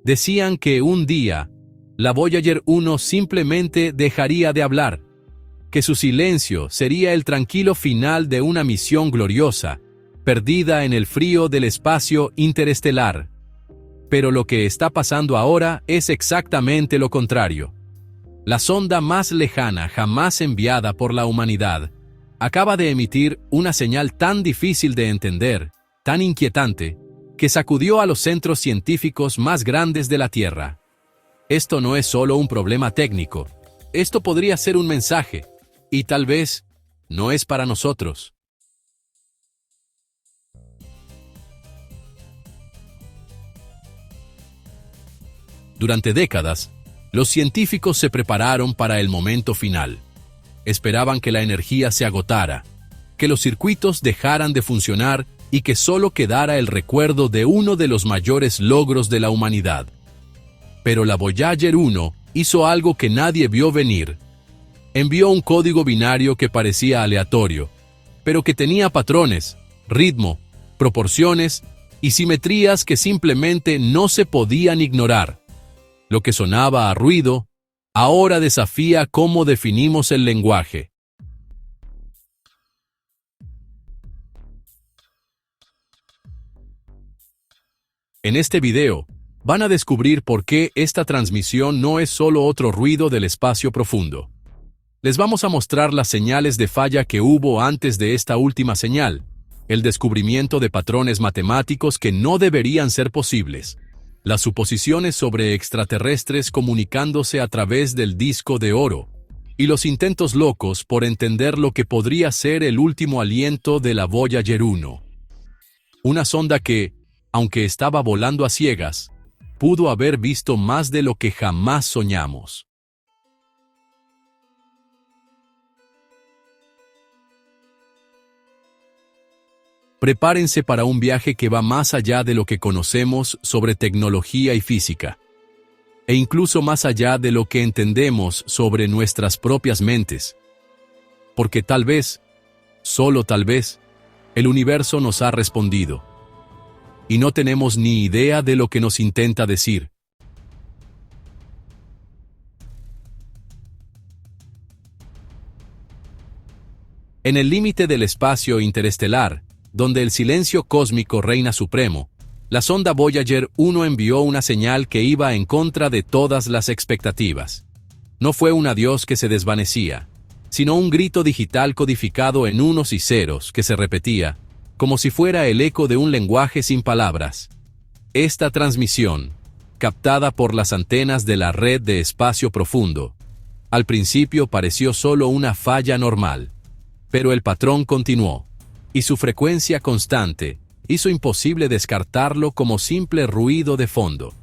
Decían que un día, la Voyager 1 simplemente dejaría de hablar, que su silencio sería el tranquilo final de una misión gloriosa, perdida en el frío del espacio interestelar. Pero lo que está pasando ahora es exactamente lo contrario. La sonda más lejana jamás enviada por la humanidad acaba de emitir una señal tan difícil de entender, tan inquietante, que sacudió a los centros científicos más grandes de la Tierra. Esto no es solo un problema técnico. Esto podría ser un mensaje, y tal vez no es para nosotros. Durante décadas, los científicos se prepararon para el momento final. Esperaban que la energía se agotara, que los circuitos dejaran de funcionar y que solo quedara el recuerdo de uno de los mayores logros de la humanidad. Pero la Voyager 1 hizo algo que nadie vio venir. Envió un código binario que parecía aleatorio, pero que tenía patrones, ritmo, proporciones y simetrías que simplemente no se podían ignorar. Lo que sonaba a ruido, ahora desafía cómo definimos el lenguaje. En este video, van a descubrir por qué esta transmisión no es solo otro ruido del espacio profundo. Les vamos a mostrar las señales de falla que hubo antes de esta última señal, el descubrimiento de patrones matemáticos que no deberían ser posibles, las suposiciones sobre extraterrestres comunicándose a través del disco de oro, y los intentos locos por entender lo que podría ser el último aliento de la Voyager 1. Una sonda que, aunque estaba volando a ciegas, pudo haber visto más de lo que jamás soñamos. Prepárense para un viaje que va más allá de lo que conocemos sobre tecnología y física, e incluso más allá de lo que entendemos sobre nuestras propias mentes. Porque tal vez, solo tal vez, el universo nos ha respondido. Y no tenemos ni idea de lo que nos intenta decir. En el límite del espacio interestelar, donde el silencio cósmico reina supremo, la sonda Voyager 1 envió una señal que iba en contra de todas las expectativas. No fue un adiós que se desvanecía, sino un grito digital codificado en unos y ceros que se repetía, como si fuera el eco de un lenguaje sin palabras. Esta transmisión, captada por las antenas de la red de espacio profundo, al principio pareció solo una falla normal, pero el patrón continuó, y su frecuencia constante hizo imposible descartarlo como simple ruido de fondo.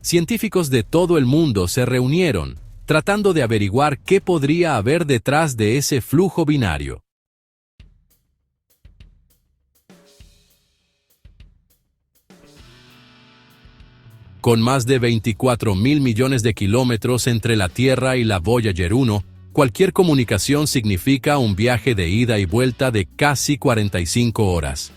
Científicos de todo el mundo se reunieron, tratando de averiguar qué podría haber detrás de ese flujo binario. Con más de 24.000 millones de kilómetros entre la Tierra y la Voyager 1, cualquier comunicación significa un viaje de ida y vuelta de casi 45 horas.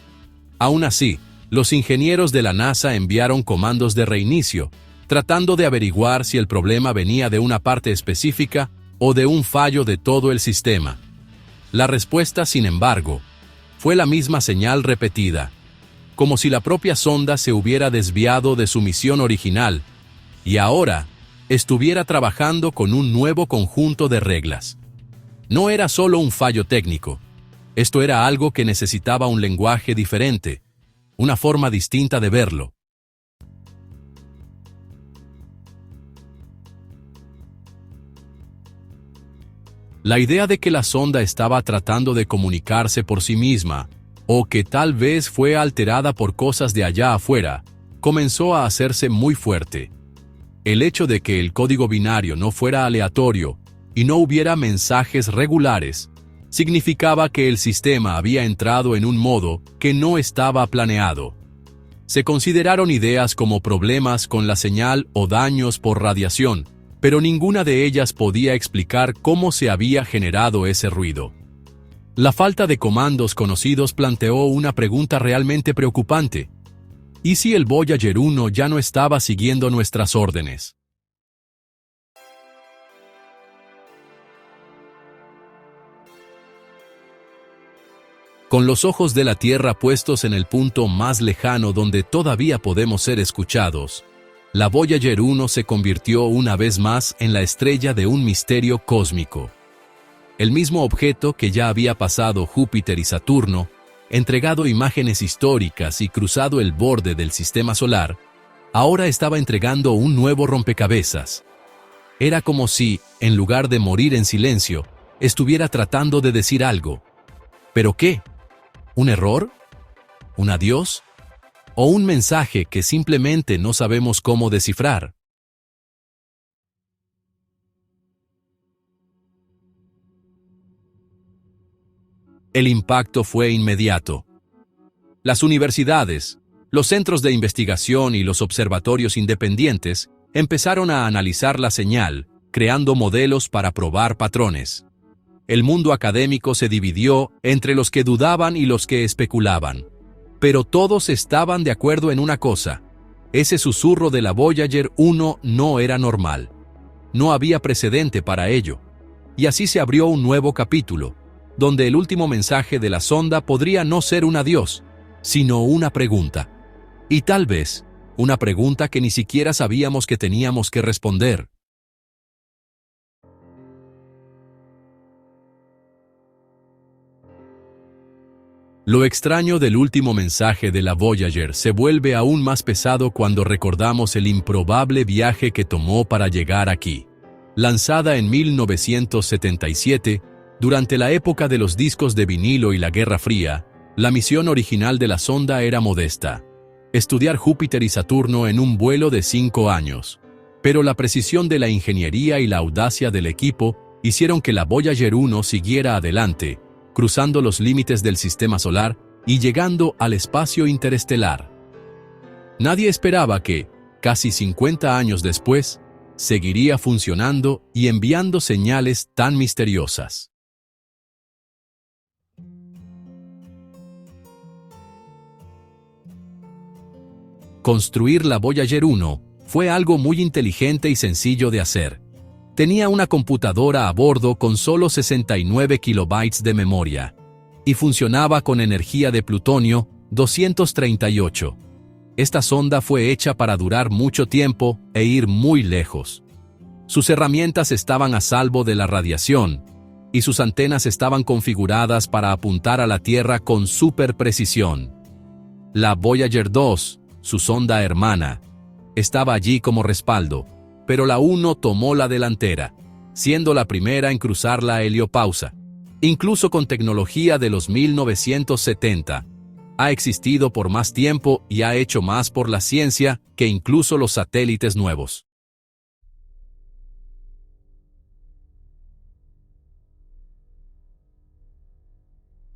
Aún así, los ingenieros de la NASA enviaron comandos de reinicio, tratando de averiguar si el problema venía de una parte específica o de un fallo de todo el sistema. La respuesta, sin embargo, fue la misma señal repetida, como si la propia sonda se hubiera desviado de su misión original, y ahora estuviera trabajando con un nuevo conjunto de reglas. No era solo un fallo técnico, esto era algo que necesitaba un lenguaje diferente, una forma distinta de verlo. La idea de que la sonda estaba tratando de comunicarse por sí misma, o que tal vez fue alterada por cosas de allá afuera, comenzó a hacerse muy fuerte. El hecho de que el código binario no fuera aleatorio y no hubiera mensajes regulares, significaba que el sistema había entrado en un modo que no estaba planeado. Se consideraron ideas como problemas con la señal o daños por radiación, pero ninguna de ellas podía explicar cómo se había generado ese ruido. La falta de comandos conocidos planteó una pregunta realmente preocupante. ¿Y si el Voyager 1 ya no estaba siguiendo nuestras órdenes? Con los ojos de la Tierra puestos en el punto más lejano donde todavía podemos ser escuchados, la Voyager 1 se convirtió una vez más en la estrella de un misterio cósmico. El mismo objeto que ya había pasado Júpiter y Saturno, entregado imágenes históricas y cruzado el borde del sistema solar, ahora estaba entregando un nuevo rompecabezas. Era como si, en lugar de morir en silencio, estuviera tratando de decir algo. ¿Pero qué? ¿Un error? ¿Un adiós? ¿O un mensaje que simplemente no sabemos cómo descifrar? El impacto fue inmediato. Las universidades, los centros de investigación y los observatorios independientes empezaron a analizar la señal, creando modelos para probar patrones. El mundo académico se dividió entre los que dudaban y los que especulaban. Pero todos estaban de acuerdo en una cosa: ese susurro de la Voyager 1 no era normal. No había precedente para ello. Y así se abrió un nuevo capítulo, donde el último mensaje de la sonda podría no ser un adiós, sino una pregunta. Y tal vez, una pregunta que ni siquiera sabíamos que teníamos que responder. Lo extraño del último mensaje de la Voyager se vuelve aún más pesado cuando recordamos el improbable viaje que tomó para llegar aquí. Lanzada en 1977, durante la época de los discos de vinilo y la Guerra Fría, la misión original de la sonda era modesta: estudiar Júpiter y Saturno en un vuelo de 5 años. Pero la precisión de la ingeniería y la audacia del equipo hicieron que la Voyager 1 siguiera adelante, cruzando los límites del sistema solar y llegando al espacio interestelar. Nadie esperaba que, casi 50 años después, seguiría funcionando y enviando señales tan misteriosas. Construir la Voyager 1 fue algo muy inteligente y sencillo de hacer. Tenía una computadora a bordo con solo 69 kilobytes de memoria y funcionaba con energía de plutonio 238. Esta sonda fue hecha para durar mucho tiempo e ir muy lejos. Sus herramientas estaban a salvo de la radiación y sus antenas estaban configuradas para apuntar a la Tierra con súper precisión. La Voyager 2, su sonda hermana, estaba allí como respaldo, pero la 1 tomó la delantera, siendo la primera en cruzar la heliopausa. Incluso con tecnología de los 1970, ha existido por más tiempo y ha hecho más por la ciencia que incluso los satélites nuevos.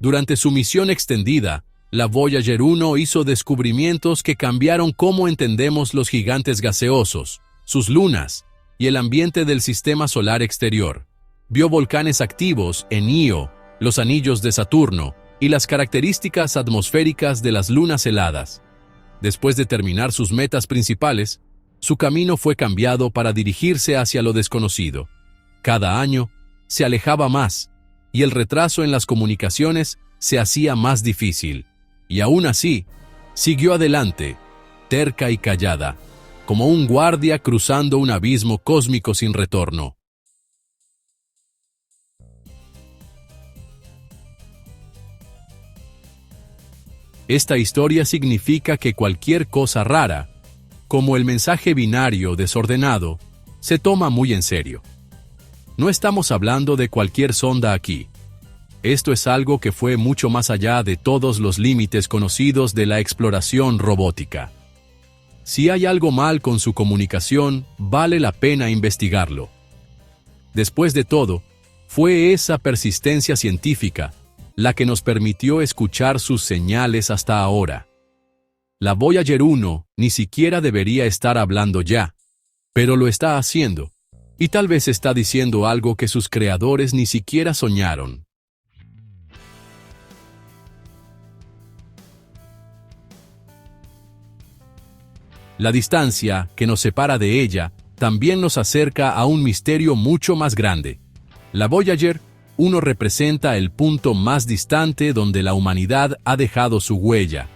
Durante su misión extendida, la Voyager 1 hizo descubrimientos que cambiaron cómo entendemos los gigantes gaseosos, sus lunas y el ambiente del sistema solar exterior. Vio volcanes activos en Io, los anillos de Saturno y las características atmosféricas de las lunas heladas. Después de terminar sus metas principales, su camino fue cambiado para dirigirse hacia lo desconocido. Cada año se alejaba más y el retraso en las comunicaciones se hacía más difícil. Y aún así, siguió adelante, terca y callada, como un guardia cruzando un abismo cósmico sin retorno. Esta historia significa que cualquier cosa rara, como el mensaje binario desordenado, se toma muy en serio. No estamos hablando de cualquier sonda aquí. Esto es algo que fue mucho más allá de todos los límites conocidos de la exploración robótica. Si hay algo mal con su comunicación, vale la pena investigarlo. Después de todo, fue esa persistencia científica la que nos permitió escuchar sus señales hasta ahora. La Voyager 1 ni siquiera debería estar hablando ya, pero lo está haciendo, y tal vez está diciendo algo que sus creadores ni siquiera soñaron. La distancia que nos separa de ella también nos acerca a un misterio mucho más grande. La Voyager 1 representa el punto más distante donde la humanidad ha dejado su huella,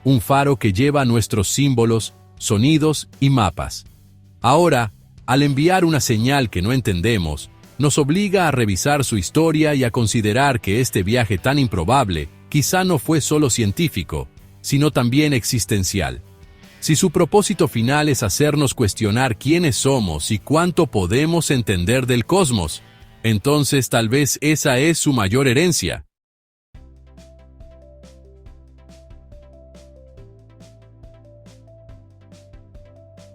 un faro que lleva nuestros símbolos, sonidos y mapas. Ahora, al enviar una señal que no entendemos, nos obliga a revisar su historia y a considerar que este viaje tan improbable quizá no fue solo científico, sino también existencial. Si su propósito final es hacernos cuestionar quiénes somos y cuánto podemos entender del cosmos, entonces tal vez esa es su mayor herencia.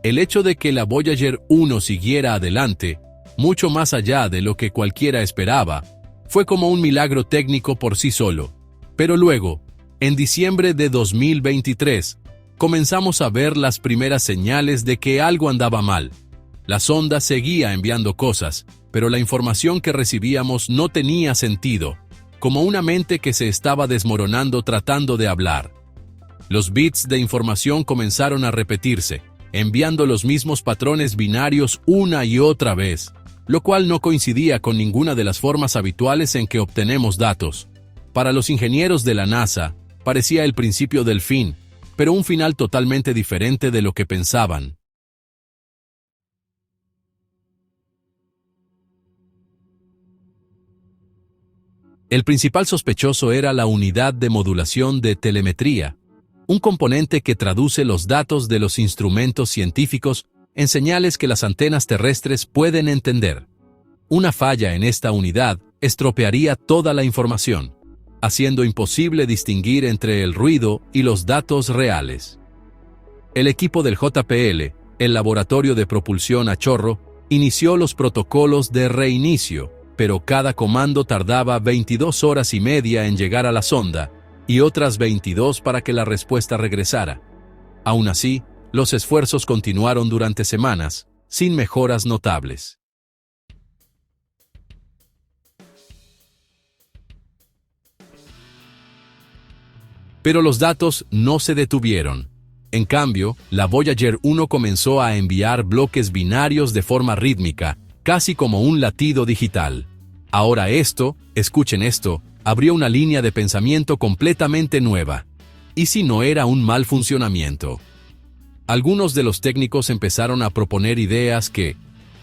El hecho de que la Voyager 1 siguiera adelante, mucho más allá de lo que cualquiera esperaba, fue como un milagro técnico por sí solo. Pero luego, en diciembre de 2023, comenzamos a ver las primeras señales de que algo andaba mal. La sonda seguía enviando cosas, pero la información que recibíamos no tenía sentido, como una mente que se estaba desmoronando tratando de hablar. Los bits de información comenzaron a repetirse, enviando los mismos patrones binarios una y otra vez, lo cual no coincidía con ninguna de las formas habituales en que obtenemos datos. Para los ingenieros de la NASA, parecía el principio del fin, pero un final totalmente diferente de lo que pensaban. El principal sospechoso era la unidad de modulación de telemetría, un componente que traduce los datos de los instrumentos científicos en señales que las antenas terrestres pueden entender. Una falla en esta unidad estropearía toda la información, haciendo imposible distinguir entre el ruido y los datos reales. El equipo del JPL, el Laboratorio de Propulsión a Chorro, inició los protocolos de reinicio, pero cada comando tardaba 22 horas y media en llegar a la sonda, y otras 22 para que la respuesta regresara. Aún así, los esfuerzos continuaron durante semanas, sin mejoras notables. Pero los datos no se detuvieron. En cambio, la Voyager 1 comenzó a enviar bloques binarios de forma rítmica, casi como un latido digital. Ahora escuchen esto, abrió una línea de pensamiento completamente nueva. ¿Y si no era un mal funcionamiento? Algunos de los técnicos empezaron a proponer ideas que,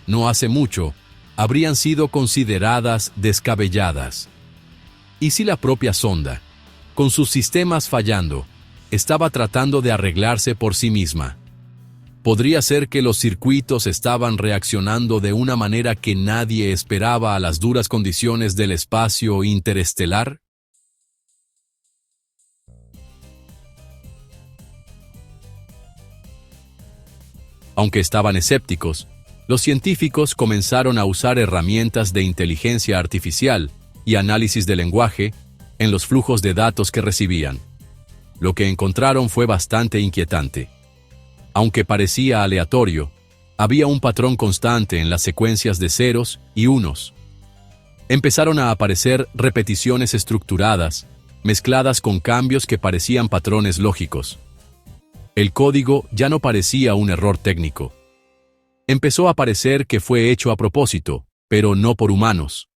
no hace mucho, habrían sido consideradas descabelladas. ¿Y si la propia sonda, con sus sistemas fallando, estaba tratando de arreglarse por sí misma? ¿Podría ser que los circuitos estaban reaccionando de una manera que nadie esperaba a las duras condiciones del espacio interestelar? Aunque estaban escépticos, los científicos comenzaron a usar herramientas de inteligencia artificial y análisis de lenguaje en los flujos de datos que recibían. Lo que encontraron fue bastante inquietante. Aunque parecía aleatorio, había un patrón constante en las secuencias de ceros y unos. Empezaron a aparecer repeticiones estructuradas, mezcladas con cambios que parecían patrones lógicos. El código ya no parecía un error técnico. Empezó a parecer que fue hecho a propósito, pero no por humanos.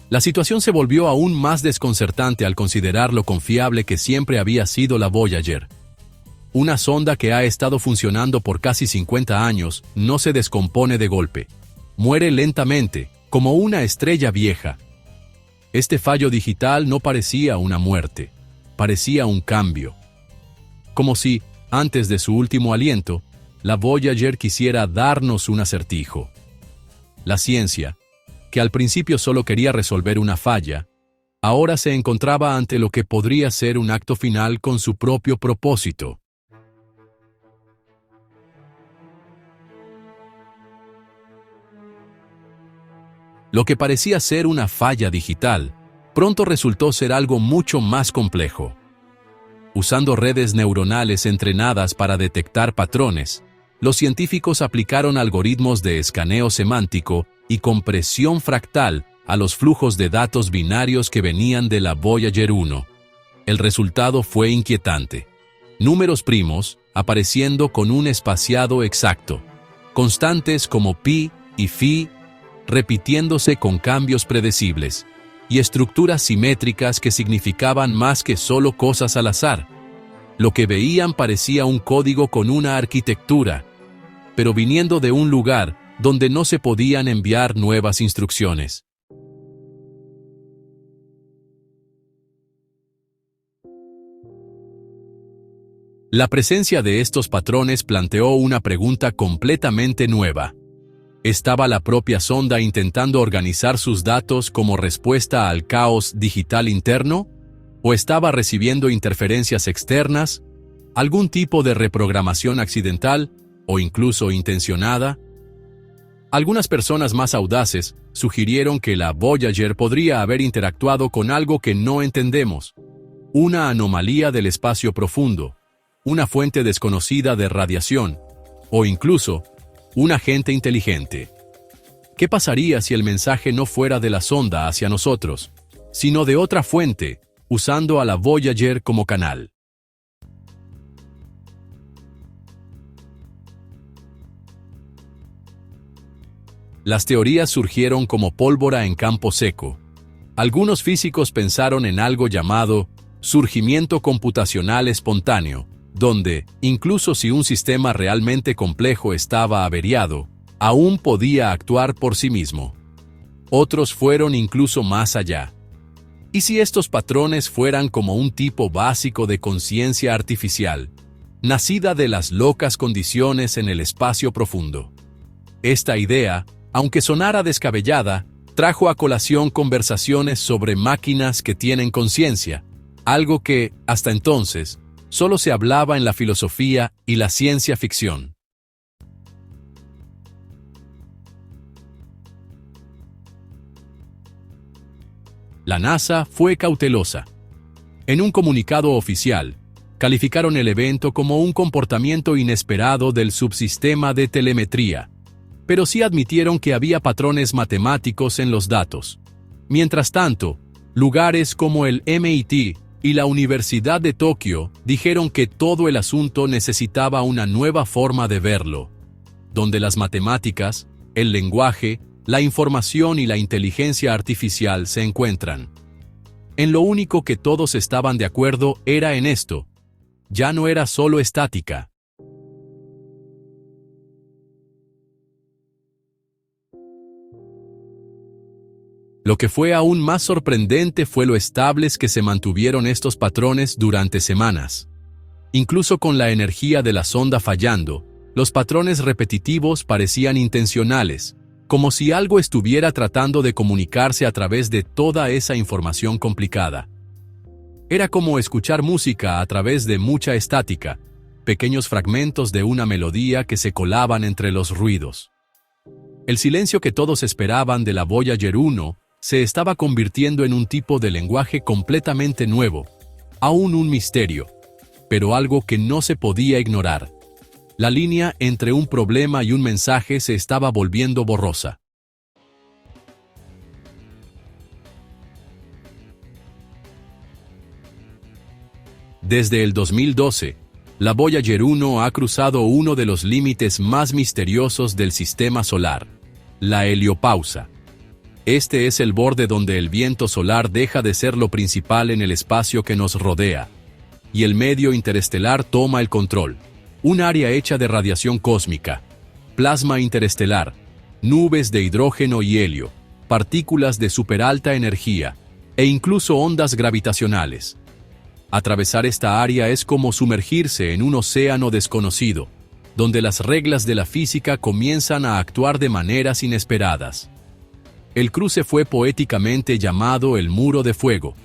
La situación se volvió aún más desconcertante al considerar lo confiable que siempre había sido la Voyager. Una sonda que ha estado funcionando por casi 50 años no se descompone de golpe. Muere lentamente, como una estrella vieja. Este fallo digital no parecía una muerte, parecía un cambio. Como si, antes de su último aliento, la Voyager quisiera darnos un acertijo. La ciencia, que al principio solo quería resolver una falla, ahora se encontraba ante lo que podría ser un acto final con su propio propósito. Lo que parecía ser una falla digital, pronto resultó ser algo mucho más complejo. Usando redes neuronales entrenadas para detectar patrones, los científicos aplicaron algoritmos de escaneo semántico y compresión fractal a los flujos de datos binarios que venían de la Voyager 1. El resultado fue inquietante. Números primos, apareciendo con un espaciado exacto. Constantes como pi y phi, repitiéndose con cambios predecibles. Y estructuras simétricas que significaban más que solo cosas al azar. Lo que veían parecía un código con una arquitectura, pero viniendo de un lugar donde no se podían enviar nuevas instrucciones. La presencia de estos patrones planteó una pregunta completamente nueva. ¿Estaba la propia sonda intentando organizar sus datos como respuesta al caos digital interno? ¿O estaba recibiendo interferencias externas? ¿Algún tipo de reprogramación accidental o incluso intencionada? Algunas personas más audaces sugirieron que la Voyager podría haber interactuado con algo que no entendemos, una anomalía del espacio profundo, una fuente desconocida de radiación, o incluso un agente inteligente. ¿Qué pasaría si el mensaje no fuera de la sonda hacia nosotros, sino de otra fuente, usando a la Voyager como canal? Las teorías surgieron como pólvora en campo seco. Algunos físicos pensaron en algo llamado surgimiento computacional espontáneo, donde, incluso si un sistema realmente complejo estaba averiado, aún podía actuar por sí mismo. Otros fueron incluso más allá. ¿Y si estos patrones fueran como un tipo básico de conciencia artificial, nacida de las locas condiciones en el espacio profundo? Esta idea, aunque sonara descabellada, trajo a colación conversaciones sobre máquinas que tienen conciencia, algo que, hasta entonces, solo se hablaba en la filosofía y la ciencia ficción. La NASA fue cautelosa. En un comunicado oficial, calificaron el evento como un comportamiento inesperado del subsistema de telemetría, pero sí admitieron que había patrones matemáticos en los datos. Mientras tanto, lugares como el MIT y la Universidad de Tokio dijeron que todo el asunto necesitaba una nueva forma de verlo, donde las matemáticas, el lenguaje, la información y la inteligencia artificial se encuentran. En lo único que todos estaban de acuerdo era en esto: ya no era solo estática. Lo que fue aún más sorprendente fue lo estables que se mantuvieron estos patrones durante semanas. Incluso con la energía de la sonda fallando, los patrones repetitivos parecían intencionales, como si algo estuviera tratando de comunicarse a través de toda esa información complicada. Era como escuchar música a través de mucha estática, pequeños fragmentos de una melodía que se colaban entre los ruidos. El silencio que todos esperaban de la Voyager 1 se estaba convirtiendo en un tipo de lenguaje completamente nuevo, aún un misterio, pero algo que no se podía ignorar. La línea entre un problema y un mensaje se estaba volviendo borrosa. Desde el 2012, la Voyager 1 ha cruzado uno de los límites más misteriosos del sistema solar, la heliopausa. Este es el borde donde el viento solar deja de ser lo principal en el espacio que nos rodea, y el medio interestelar toma el control. Un área hecha de radiación cósmica, plasma interestelar, nubes de hidrógeno y helio, partículas de superalta energía, e incluso ondas gravitacionales. Atravesar esta área es como sumergirse en un océano desconocido, donde las reglas de la física comienzan a actuar de maneras inesperadas. El cruce fue poéticamente llamado el Muro de Fuego,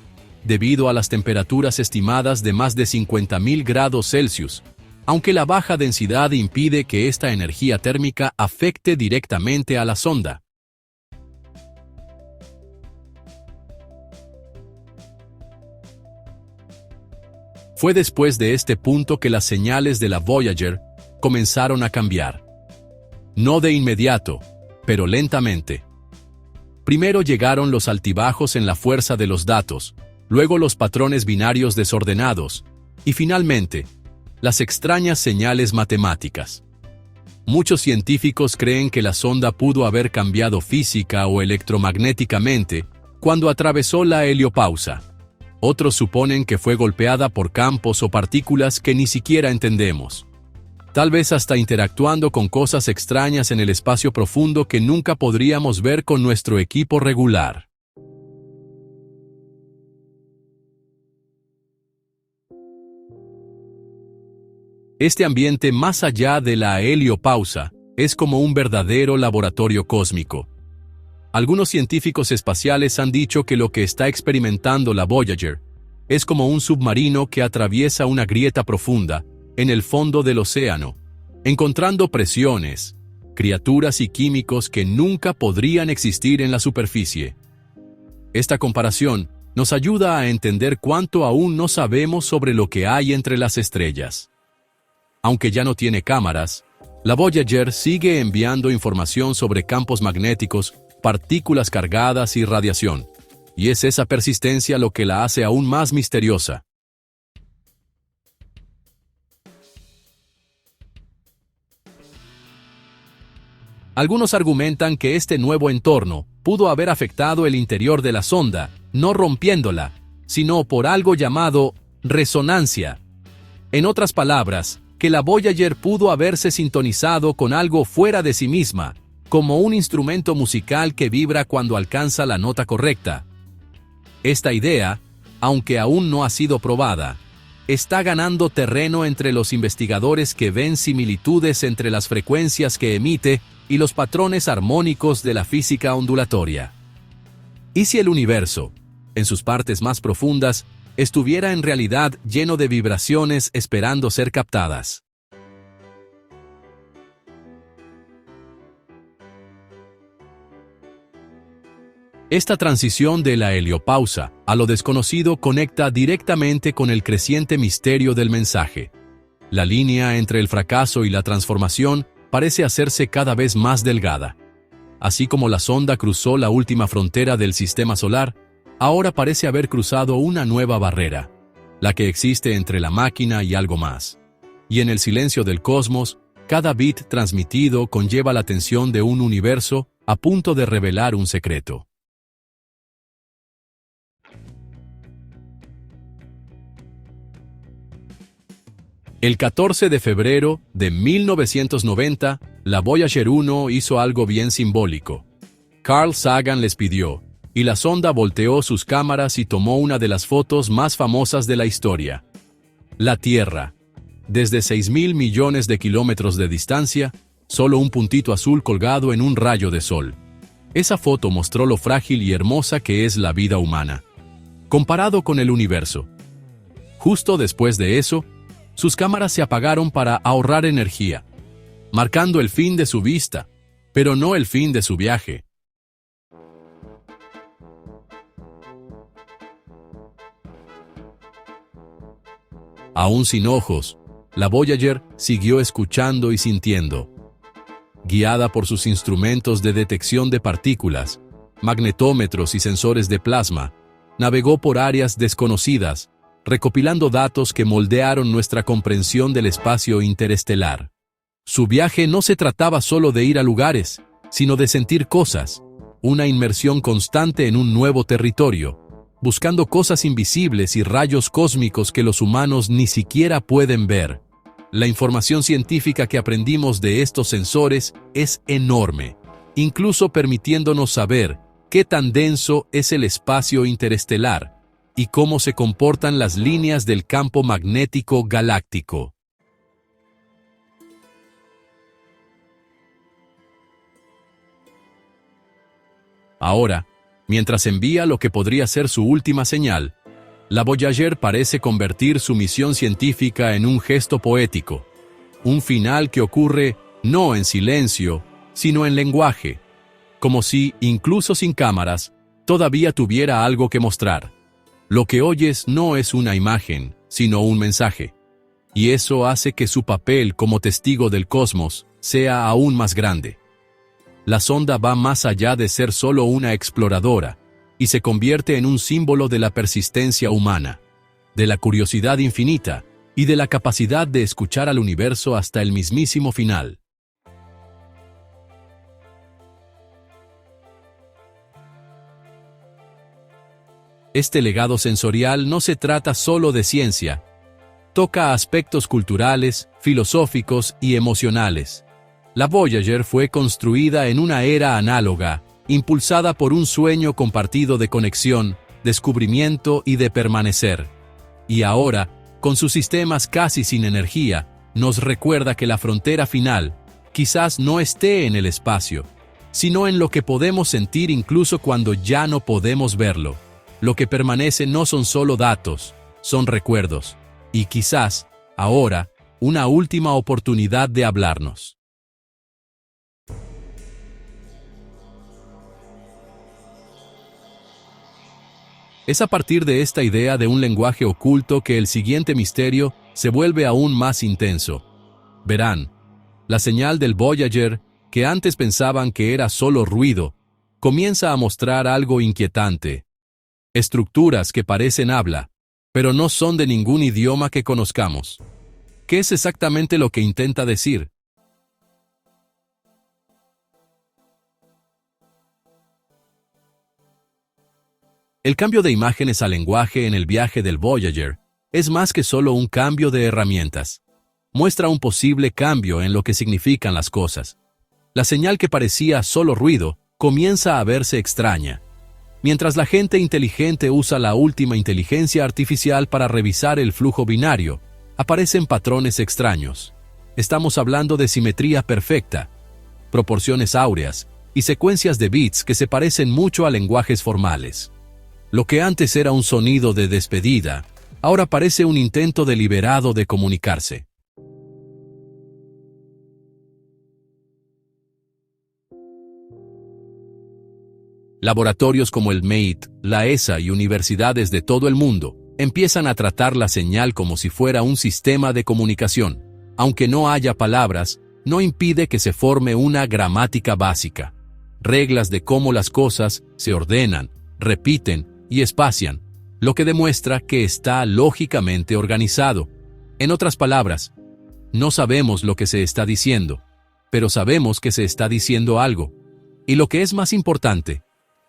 debido a las temperaturas estimadas de más de 50.000 grados Celsius, aunque la baja densidad impide que esta energía térmica afecte directamente a la sonda. Fue después de este punto que las señales de la Voyager comenzaron a cambiar. No de inmediato, pero lentamente. Primero llegaron los altibajos en la fuerza de los datos, luego los patrones binarios desordenados, y finalmente, las extrañas señales matemáticas. Muchos científicos creen que la sonda pudo haber cambiado física o electromagnéticamente cuando atravesó la heliopausa. Otros suponen que fue golpeada por campos o partículas que ni siquiera entendemos. Tal vez hasta interactuando con cosas extrañas en el espacio profundo que nunca podríamos ver con nuestro equipo regular. Este ambiente más allá de la heliopausa es como un verdadero laboratorio cósmico. Algunos científicos espaciales han dicho que lo que está experimentando la Voyager es como un submarino que atraviesa una grieta profunda en el fondo del océano, encontrando presiones, criaturas y químicos que nunca podrían existir en la superficie. Esta comparación nos ayuda a entender cuánto aún no sabemos sobre lo que hay entre las estrellas. Aunque ya no tiene cámaras, la Voyager sigue enviando información sobre campos magnéticos, partículas cargadas y radiación, y es esa persistencia lo que la hace aún más misteriosa. Algunos argumentan que este nuevo entorno pudo haber afectado el interior de la sonda, no rompiéndola, sino por algo llamado resonancia. En otras palabras, que la Voyager pudo haberse sintonizado con algo fuera de sí misma, como un instrumento musical que vibra cuando alcanza la nota correcta. Esta idea, aunque aún no ha sido probada, está ganando terreno entre los investigadores que ven similitudes entre las frecuencias que emite y los patrones armónicos de la física ondulatoria. ¿Y si el universo, en sus partes más profundas, estuviera en realidad lleno de vibraciones esperando ser captadas? Esta transición de la heliopausa a lo desconocido conecta directamente con el creciente misterio del mensaje. La línea entre el fracaso y la transformación parece hacerse cada vez más delgada. Así como la sonda cruzó la última frontera del sistema solar, ahora parece haber cruzado una nueva barrera, la que existe entre la máquina y algo más. Y en el silencio del cosmos, cada bit transmitido conlleva la tensión de un universo a punto de revelar un secreto. El 14 de febrero de 1990, la Voyager 1 hizo algo bien simbólico. Carl Sagan les pidió, y la sonda volteó sus cámaras y tomó una de las fotos más famosas de la historia. La Tierra. Desde 6.000 millones de kilómetros de distancia, solo un puntito azul colgado en un rayo de sol. Esa foto mostró lo frágil y hermosa que es la vida humana, comparado con el universo. Justo después de eso, sus cámaras se apagaron para ahorrar energía, marcando el fin de su vista, pero no el fin de su viaje. Aún sin ojos, la Voyager siguió escuchando y sintiendo. Guiada por sus instrumentos de detección de partículas, magnetómetros y sensores de plasma, navegó por áreas desconocidas, recopilando datos que moldearon nuestra comprensión del espacio interestelar. Su viaje no se trataba solo de ir a lugares, sino de sentir cosas, una inmersión constante en un nuevo territorio, buscando cosas invisibles y rayos cósmicos que los humanos ni siquiera pueden ver. La información científica que aprendimos de estos sensores es enorme, incluso permitiéndonos saber qué tan denso es el espacio interestelar y cómo se comportan las líneas del campo magnético galáctico. Ahora, mientras envía lo que podría ser su última señal, la Voyager parece convertir su misión científica en un gesto poético, un final que ocurre no en silencio, sino en lenguaje, como si, incluso sin cámaras, todavía tuviera algo que mostrar. Lo que oyes no es una imagen, sino un mensaje, y eso hace que su papel como testigo del cosmos sea aún más grande. La sonda va más allá de ser solo una exploradora, y se convierte en un símbolo de la persistencia humana, de la curiosidad infinita, y de la capacidad de escuchar al universo hasta el mismísimo final. Este legado sensorial no se trata solo de ciencia, toca aspectos culturales, filosóficos y emocionales. La Voyager fue construida en una era análoga, impulsada por un sueño compartido de conexión, descubrimiento y de permanecer. Y ahora, con sus sistemas casi sin energía, nos recuerda que la frontera final quizás no esté en el espacio, sino en lo que podemos sentir incluso cuando ya no podemos verlo. Lo que permanece no son solo datos, son recuerdos, y quizás, ahora, una última oportunidad de hablarnos. Es a partir de esta idea de un lenguaje oculto que el siguiente misterio se vuelve aún más intenso. Verán, la señal del Voyager, que antes pensaban que era solo ruido, comienza a mostrar algo inquietante. Estructuras que parecen habla, pero no son de ningún idioma que conozcamos. ¿Qué es exactamente lo que intenta decir? El cambio de imágenes al lenguaje en el viaje del Voyager es más que solo un cambio de herramientas. Muestra un posible cambio en lo que significan las cosas. La señal que parecía solo ruido comienza a verse extraña. Mientras la gente inteligente usa la última inteligencia artificial para revisar el flujo binario, aparecen patrones extraños. Estamos hablando de simetría perfecta, proporciones áureas y secuencias de bits que se parecen mucho a lenguajes formales. Lo que antes era un sonido de despedida, ahora parece un intento deliberado de comunicarse. Laboratorios como el MAIT, la ESA y universidades de todo el mundo empiezan a tratar la señal como si fuera un sistema de comunicación. Aunque no haya palabras, no impide que se forme una gramática básica. Reglas de cómo las cosas se ordenan, repiten y espacian, lo que demuestra que está lógicamente organizado. En otras palabras, no sabemos lo que se está diciendo, pero sabemos que se está diciendo algo. Y lo que es más importante,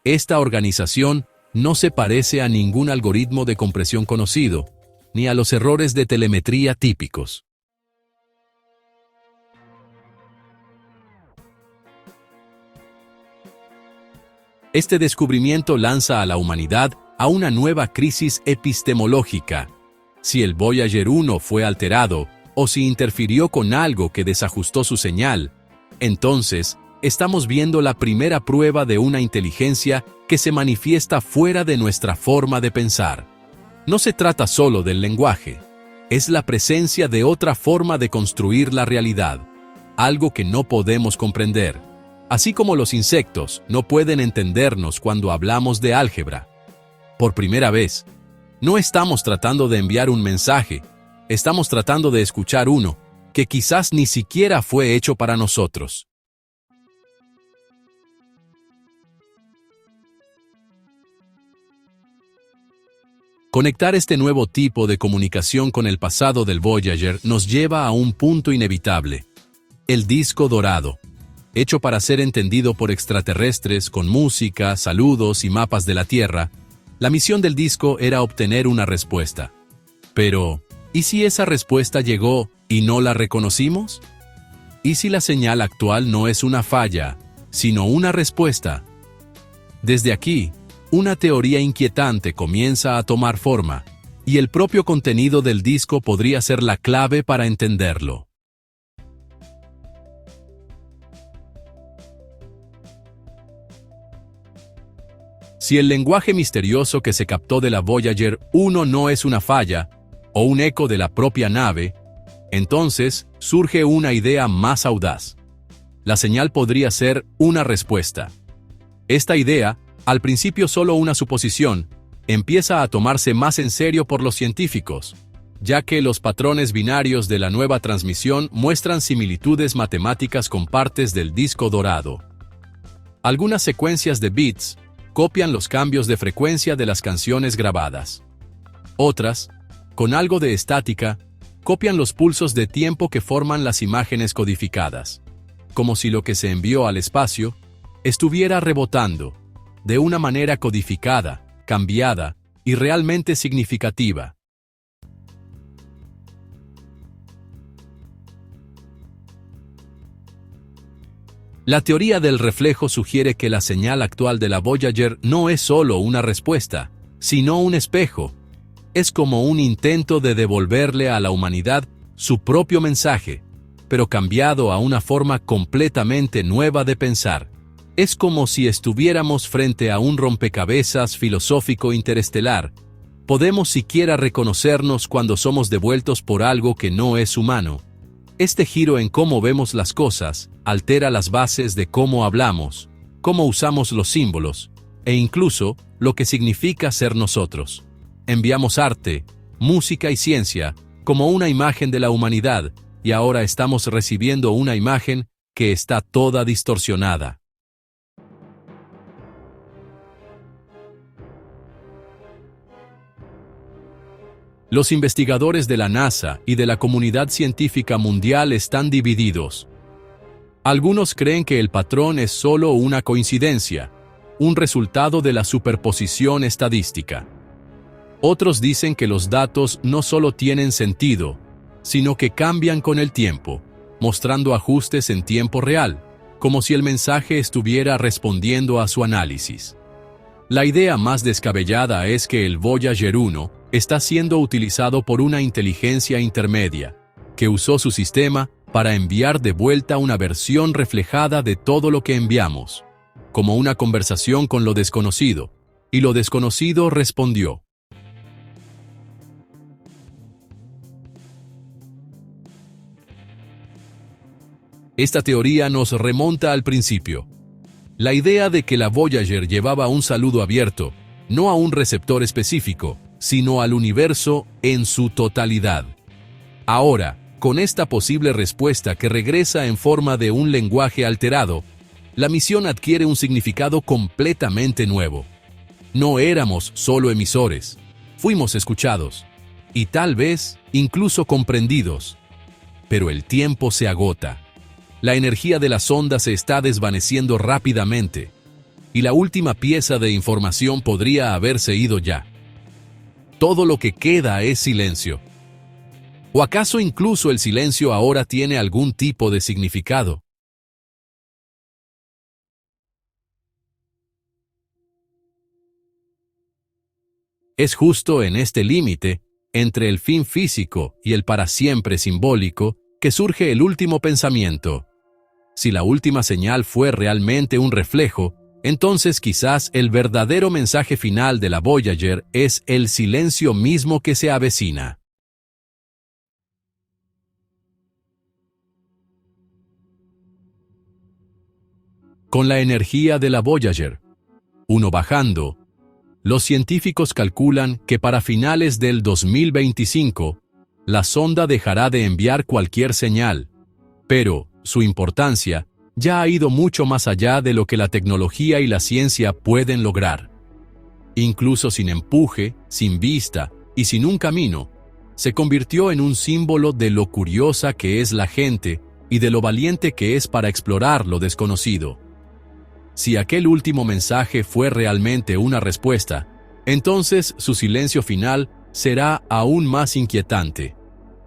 esta organización no se parece a ningún algoritmo de compresión conocido, ni a los errores de telemetría típicos. Este descubrimiento lanza a la humanidad a una nueva crisis epistemológica. Si el Voyager 1 fue alterado, o si interfirió con algo que desajustó su señal, entonces estamos viendo la primera prueba de una inteligencia que se manifiesta fuera de nuestra forma de pensar. No se trata solo del lenguaje, es la presencia de otra forma de construir la realidad, algo que no podemos comprender. Así como los insectos no pueden entendernos cuando hablamos de álgebra. Por primera vez, no estamos tratando de enviar un mensaje, estamos tratando de escuchar uno que quizás ni siquiera fue hecho para nosotros. Conectar este nuevo tipo de comunicación con el pasado del Voyager nos lleva a un punto inevitable: el disco dorado. Hecho para ser entendido por extraterrestres con música, saludos y mapas de la Tierra, la misión del disco era obtener una respuesta. Pero, ¿y si esa respuesta llegó y no la reconocimos? ¿Y si la señal actual no es una falla, sino una respuesta? Desde aquí, una teoría inquietante comienza a tomar forma, y el propio contenido del disco podría ser la clave para entenderlo. Si el lenguaje misterioso que se captó de la Voyager 1 no es una falla, o un eco de la propia nave, entonces surge una idea más audaz. La señal podría ser una respuesta. Esta idea, al principio solo una suposición, empieza a tomarse más en serio por los científicos, ya que los patrones binarios de la nueva transmisión muestran similitudes matemáticas con partes del disco dorado. Algunas secuencias de bits copian los cambios de frecuencia de las canciones grabadas. Otras, con algo de estática, copian los pulsos de tiempo que forman las imágenes codificadas, como si lo que se envió al espacio estuviera rebotando, de una manera codificada, cambiada y realmente significativa. La teoría del reflejo sugiere que la señal actual de la Voyager no es solo una respuesta, sino un espejo. Es como un intento de devolverle a la humanidad su propio mensaje, pero cambiado a una forma completamente nueva de pensar. Es como si estuviéramos frente a un rompecabezas filosófico interestelar. ¿Podemos siquiera reconocernos cuando somos devueltos por algo que no es humano? Este giro en cómo vemos las cosas altera las bases de cómo hablamos, cómo usamos los símbolos, e incluso lo que significa ser nosotros. Enviamos arte, música y ciencia como una imagen de la humanidad, y ahora estamos recibiendo una imagen que está toda distorsionada. Los investigadores de la NASA y de la comunidad científica mundial están divididos. Algunos creen que el patrón es solo una coincidencia, un resultado de la superposición estadística. Otros dicen que los datos no solo tienen sentido, sino que cambian con el tiempo, mostrando ajustes en tiempo real, como si el mensaje estuviera respondiendo a su análisis. La idea más descabellada es que el Voyager 1 está siendo utilizado por una inteligencia intermedia, que usó su sistema para enviar de vuelta una versión reflejada de todo lo que enviamos, como una conversación con lo desconocido, y lo desconocido respondió. Esta teoría nos remonta al principio. La idea de que la Voyager llevaba un saludo abierto, no a un receptor específico, sino al universo en su totalidad. Ahora, con esta posible respuesta que regresa en forma de un lenguaje alterado, la misión adquiere un significado completamente nuevo. No éramos solo emisores, fuimos escuchados, y tal vez incluso comprendidos. Pero el tiempo se agota. La energía de la sonda se está desvaneciendo rápidamente, y la última pieza de información podría haberse ido ya. Todo lo que queda es silencio. ¿O acaso incluso el silencio ahora tiene algún tipo de significado? Es justo en este límite, entre el fin físico y el para siempre simbólico, que surge el último pensamiento. Si la última señal fue realmente un reflejo, entonces quizás el verdadero mensaje final de la Voyager es el silencio mismo que se avecina. Con la energía de la Voyager 1 bajando, los científicos calculan que para finales del 2025, la sonda dejará de enviar cualquier señal, pero su importancia ya ha ido mucho más allá de lo que la tecnología y la ciencia pueden lograr. Incluso sin empuje, sin vista y sin un camino, se convirtió en un símbolo de lo curiosa que es la gente y de lo valiente que es para explorar lo desconocido. Si aquel último mensaje fue realmente una respuesta, entonces su silencio final será aún más inquietante.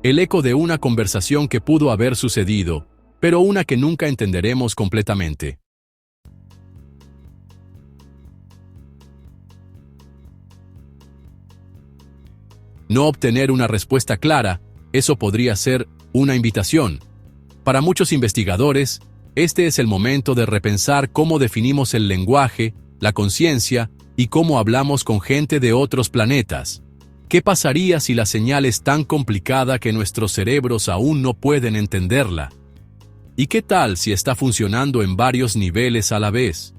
El eco de una conversación que pudo haber sucedido, pero una que nunca entenderemos completamente. No obtener una respuesta clara, eso podría ser una invitación. Para muchos investigadores, este es el momento de repensar cómo definimos el lenguaje, la conciencia y cómo hablamos con gente de otros planetas. ¿Qué pasaría si la señal es tan complicada que nuestros cerebros aún no pueden entenderla? ¿Y qué tal si está funcionando en varios niveles a la vez?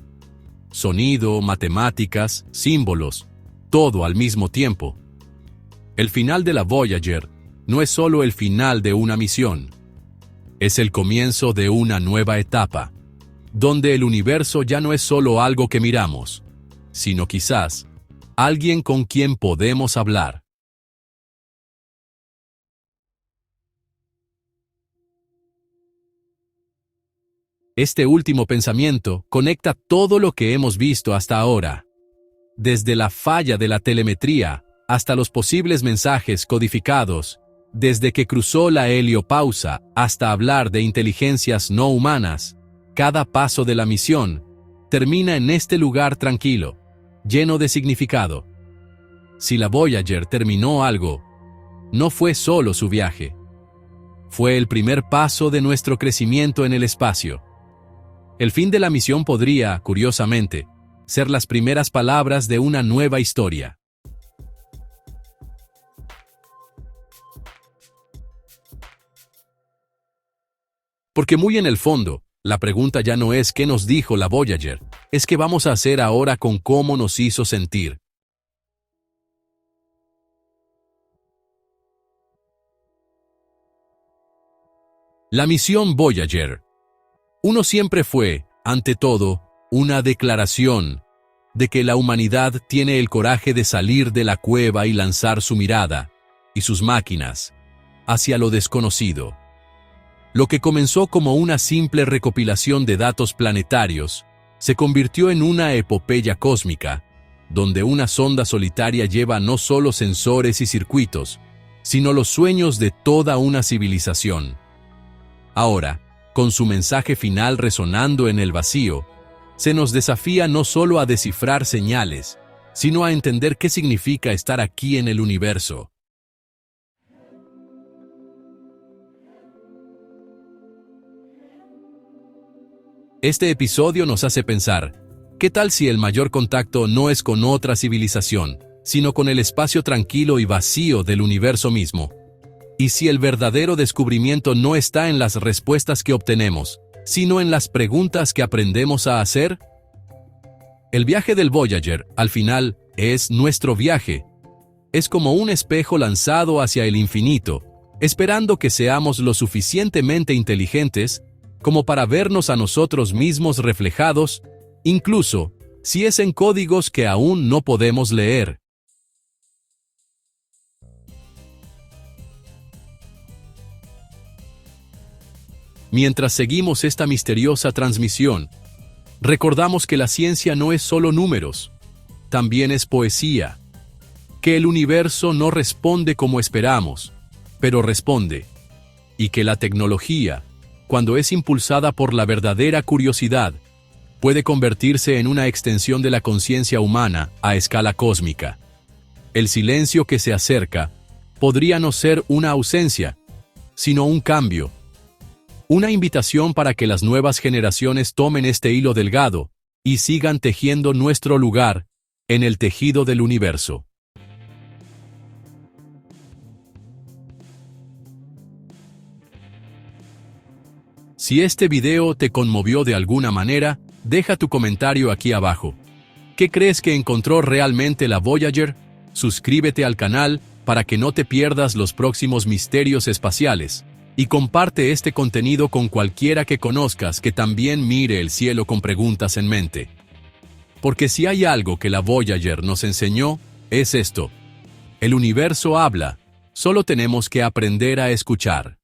Sonido, matemáticas, símbolos, todo al mismo tiempo. El final de la Voyager no es solo el final de una misión. Es el comienzo de una nueva etapa, donde el universo ya no es solo algo que miramos, sino quizás alguien con quien podemos hablar. Este último pensamiento conecta todo lo que hemos visto hasta ahora, desde la falla de la telemetría hasta los posibles mensajes codificados, desde que cruzó la heliopausa hasta hablar de inteligencias no humanas. Cada paso de la misión termina en este lugar tranquilo, lleno de significado. Si la Voyager terminó algo, no fue solo su viaje. Fue el primer paso de nuestro crecimiento en el espacio. El fin de la misión podría, curiosamente, ser las primeras palabras de una nueva historia. Porque muy en el fondo, la pregunta ya no es qué nos dijo la Voyager, es qué vamos a hacer ahora con cómo nos hizo sentir. La misión Voyager 1 siempre fue, ante todo, una declaración de que la humanidad tiene el coraje de salir de la cueva y lanzar su mirada, y sus máquinas, hacia lo desconocido. Lo que comenzó como una simple recopilación de datos planetarios, se convirtió en una epopeya cósmica, donde una sonda solitaria lleva no solo sensores y circuitos, sino los sueños de toda una civilización. Ahora, con su mensaje final resonando en el vacío, se nos desafía no solo a descifrar señales, sino a entender qué significa estar aquí en el universo. Este episodio nos hace pensar, ¿qué tal si el mayor contacto no es con otra civilización, sino con el espacio tranquilo y vacío del universo mismo? ¿Y si el verdadero descubrimiento no está en las respuestas que obtenemos, sino en las preguntas que aprendemos a hacer? El viaje del Voyager, al final, es nuestro viaje. Es como un espejo lanzado hacia el infinito, esperando que seamos lo suficientemente inteligentes como para vernos a nosotros mismos reflejados, incluso si es en códigos que aún no podemos leer. Mientras seguimos esta misteriosa transmisión, recordamos que la ciencia no es solo números, también es poesía, que el universo no responde como esperamos, pero responde, y que la tecnología, cuando es impulsada por la verdadera curiosidad, puede convertirse en una extensión de la conciencia humana a escala cósmica. El silencio que se acerca podría no ser una ausencia, sino un cambio. Una invitación para que las nuevas generaciones tomen este hilo delgado y sigan tejiendo nuestro lugar en el tejido del universo. Si este video te conmovió de alguna manera, deja tu comentario aquí abajo. ¿Qué crees que encontró realmente la Voyager? Suscríbete al canal para que no te pierdas los próximos misterios espaciales. Y comparte este contenido con cualquiera que conozcas que también mire el cielo con preguntas en mente. Porque si hay algo que la Voyager nos enseñó, es esto. El universo habla, solo tenemos que aprender a escuchar.